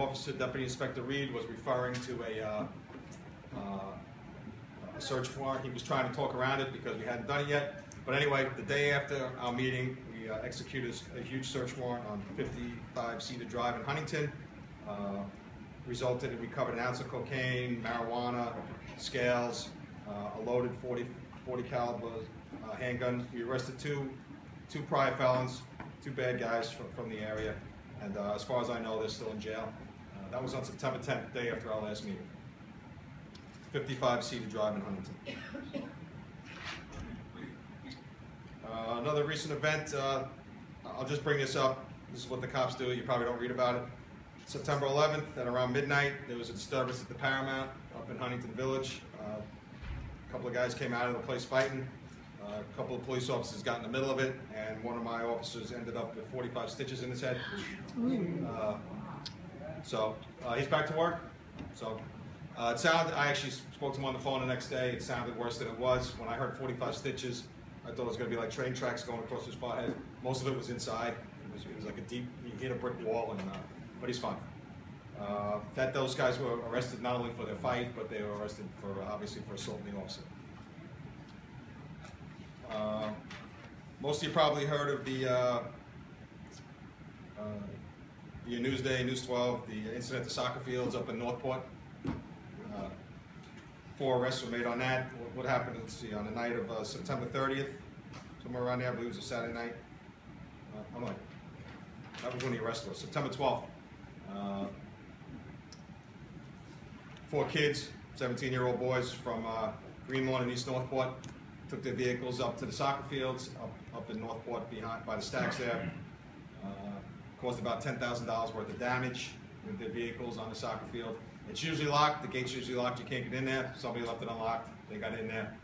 officer, Deputy Inspector Reed, was referring to a search warrant. He was trying to talk around it because we hadn't done it yet. But anyway, the day after our meeting, we executed a huge search warrant on 55 Cedar Drive in Huntington. Resulted in, we recovered an ounce of cocaine, marijuana, scales, a loaded 40 caliber handgun. We arrested two prior felons, two bad guys from the area, and as far as I know, they're still in jail. That was on September 10th, the day after our last meeting. 55 Cedar Drive in Huntington. Another recent event, I'll just bring this up. This is what the cops do. You probably don't read about it. September 11th, at around midnight, there was a disturbance at the Paramount up in Huntington Village. A couple of guys came out of the place fighting. A couple of police officers got in the middle of it, and one of my officers ended up with 45 stitches in his head. So he's back to work. So it sounded, I actually spoke to him on the phone the next day. It sounded worse than it was. When I heard 45 stitches, I thought it was going to be like train tracks going across his forehead. Most of it was inside. It was like a deep, he hit a brick wall, and but he's fine. Those guys were arrested not only for their fight, but they were arrested for obviously for assaulting the officer. Most of you probably heard of the Newsday, News 12, the incident at the soccer fields up in Northport. 4 arrests were made on that. What happened, let's see, on the night of September 30th, somewhere around there, I believe it was a Saturday night. I'm like, that was when the arrest was, September 12th. 4 kids, 17-year-old boys from Greenlawn in East Northport, took their vehicles up to the soccer fields, up in Northport by the stacks there. Caused about $10,000 worth of damage with their vehicles on the soccer field. It's usually locked, the gate's usually locked, you can't get in there. Somebody left it unlocked, they got in there.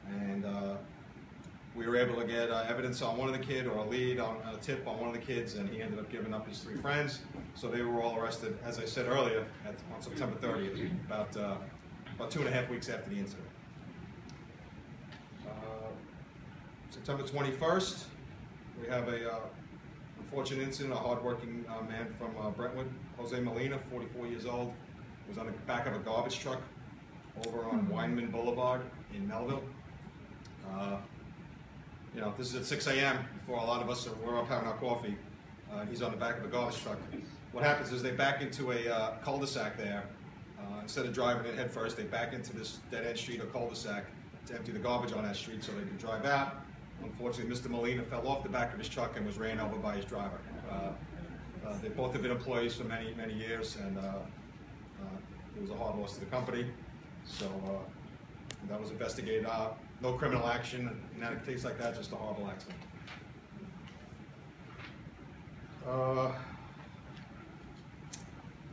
And we were able to get evidence on one of the kids, or a lead on a tip on one of the kids, and he ended up giving up his 3 friends. So they were all arrested, as I said earlier, on September 30th, about 2.5 weeks after the incident. September 21st, we have a unfortunate incident. A hardworking man from Brentwood, Jose Molina, 44 years old, was on the back of a garbage truck over on Weinman Boulevard in Melville. You know, this is at 6 a.m. before a lot of us we're up having our coffee. He's on the back of a garbage truck. What happens is they back into a cul-de-sac there. Instead of driving it head first, they back into this dead-end street or cul-de-sac to empty the garbage on that street so they can drive out. Unfortunately, Mr. Molina fell off the back of his truck and was ran over by his driver. They both have been employees for many, many years, and it was a hard loss to the company. So that was investigated. No criminal action in that case like that, just a horrible accident.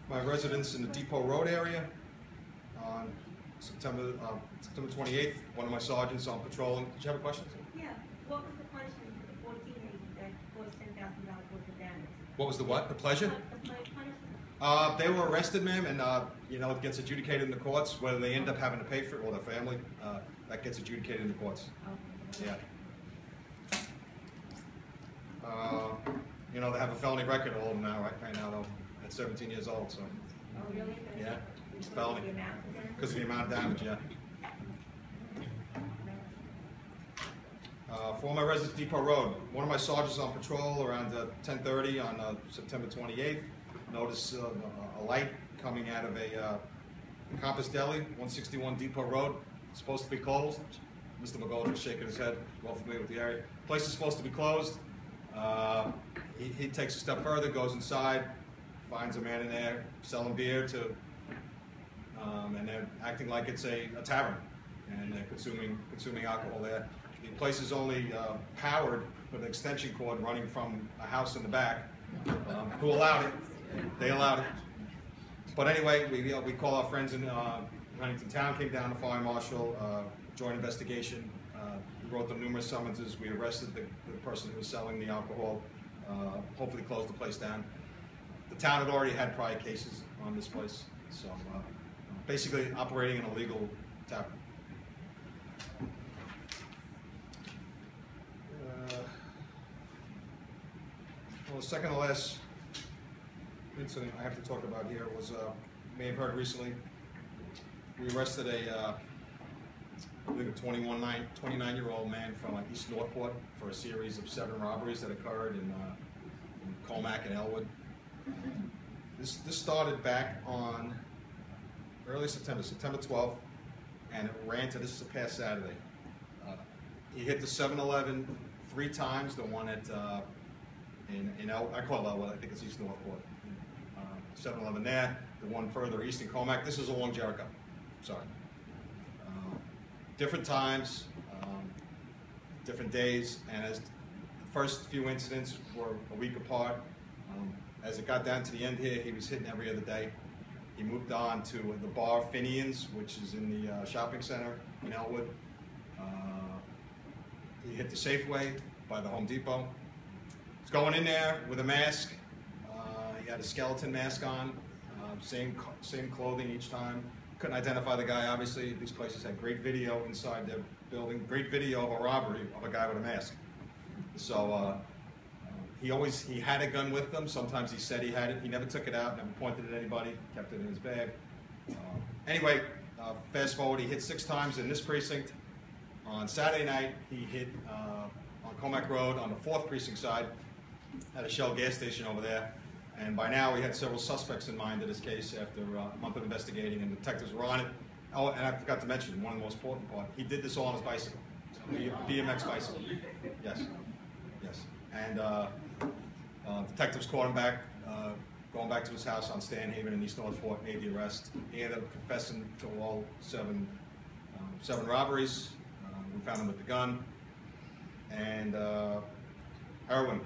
My residence in the Depot Road area on September 28th, one of my sergeants on patrolling. Did you have a question? Yeah. What was the punishment for the 14 that caused $10,000 worth of damage? What was the what? The pleasure? The punishment? They were arrested, ma'am, and you know, it gets adjudicated in the courts. Whether they end up having to pay for it or their family, that gets adjudicated in the courts. Okay. Yeah. You know, they have a felony record of them now, right now, though, at 17 years old. So. Oh, really? Yeah, it's a felony because of the amount of damage. Yeah. Former residence, Depot Road. One of my sergeants on patrol around 10:30 on September 28th noticed a light coming out of a Compass Deli, 161 Depot Road. It's supposed to be closed. Mr. McGoldrick shaking his head, well familiar with the area. Place is supposed to be closed. He takes a step further, goes inside, finds a man in there selling beer to, and they're acting like it's a tavern, and they're consuming alcohol there. The place is only powered with an extension cord running from a house in the back. Who allowed it? They allowed it. But anyway, we call our friends in Huntington Town, came down to fire marshal, joint investigation. We wrote them numerous summonses. We arrested the person who was selling the alcohol. Hopefully closed the place down. The town had already had prior cases on this place, so basically operating an illegal tavern. Well, the second to last incident I have to talk about here was, you may have heard recently, we arrested I believe a 29-year-old man from East Northport for a series of 7 robberies that occurred in Colmack and Elwood. This started back on early September 12th, and it ran to this past Saturday. He hit the 7-Eleven 3 times, the one at in I call it Elwood, I think it's East Northport. 7-Eleven there, the one further east in Colmack. This is along Jericho. Sorry. Different times, different days, and as the first few incidents were a week apart, as it got down to the end here, he was hitting every other day. He moved on to the bar Finian's, which is in the shopping center in Elwood. He hit the Safeway by the Home Depot. He's going in there with a mask. He had a skeleton mask on, same clothing each time. Couldn't identify the guy, obviously. These places had great video inside their building, great video of a robbery of a guy with a mask. So he had a gun with him. Sometimes he said he had it. He never took it out, never pointed at anybody, kept it in his bag. Anyway, fast forward, he hit 6 times in this precinct. On Saturday night, he hit on Colmack Road on the 4th precinct side at a Shell gas station over there. And by now, we had several suspects in mind in this case after a month of investigating, and detectives were on it. Oh, and I forgot to mention one of the most important part. He did this all on his bicycle, BMX bicycle. Yes, yes. And detectives caught him back, going back to his house on Stanhaven in East Northport, made the arrest. He ended up confessing to all 7 robberies. We found him with the gun and heroin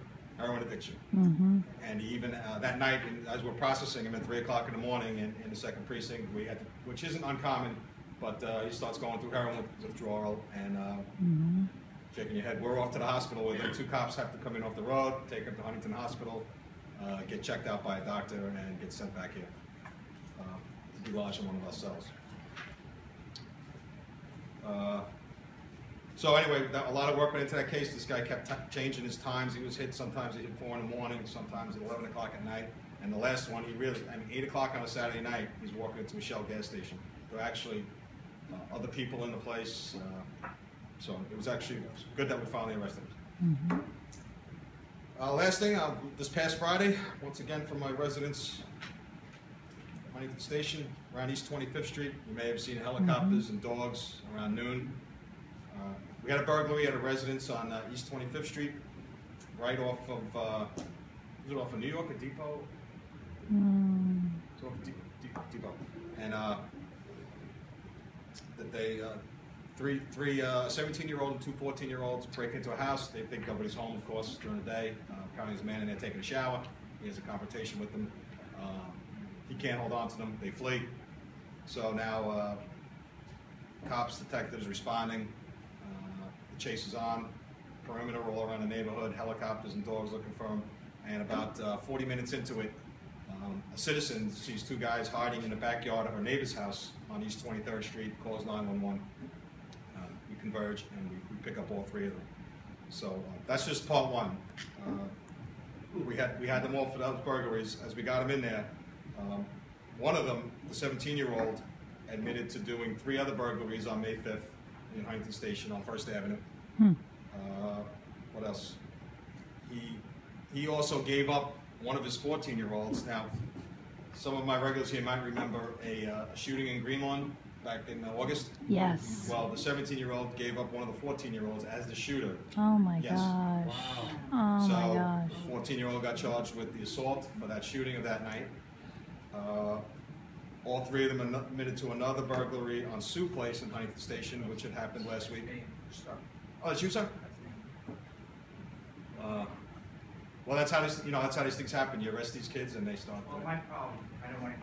addiction. Mm-hmm. And even that night, as we're processing him at 3 o'clock in the morning in the 2nd precinct, we had to, which isn't uncommon, but he starts going through heroin withdrawal and shaking your head. We're off to the hospital with him. 2 cops have to come in off the road, take him to Huntington Hospital, get checked out by a doctor, and get sent back here to be lodged in one of our cells. So anyway, a lot of work went into that case. This guy kept changing his times. He was hit, sometimes he hit 4 in the morning, sometimes at 11 o'clock at night. And the last one, 8 o'clock on a Saturday night, he's walking into a Shell gas station. There were actually other people in the place. So it was actually good that we finally arrested him. Mm-hmm. Last thing, this past Friday, once again from my residence, Huntington Station, around East 25th Street. You may have seen helicopters and dogs around noon. We had a burglary at a residence on East 25th Street, right off of, was it off of New York, a Depot? It's off of Depot. And three 17-year-old and 2 14-year-olds break into a house. They think nobody's home, of course, during the day. Apparently there's a man in there taking a shower. He has a confrontation with them. He can't hold on to them. They flee. So now cops, detectives responding. The chase is on. Perimeter all around the neighborhood. Helicopters and dogs looking for him. And about 40 minutes into it, a citizen sees 2 guys hiding in the backyard of her neighbor's house on East 23rd Street, calls 911. We converge and we pick up all 3 of them. So that's just part 1. We had them all for those burglaries. As we got them in there, one of them, the 17-year-old, admitted to doing 3 other burglaries on May 5th in Huntington Station on 1st Avenue. What else? He also gave up one of his 14-year-olds. Now, some of my regulars here might remember a shooting in Greenlawn back in August. Yes. Well, the 17-year-old gave up one of the 14-year-olds as the shooter. Oh my Yes. gosh. Wow. Oh so my gosh. The 14-year-old got charged with the assault for that shooting of that night. All 3 of them admitted to another burglary on Sioux Place in Huntington Station, which had happened last week. Oh, that's you, sir? Well, that's how these things happen. You arrest these kids, and they start. Well, my problem, I don't want to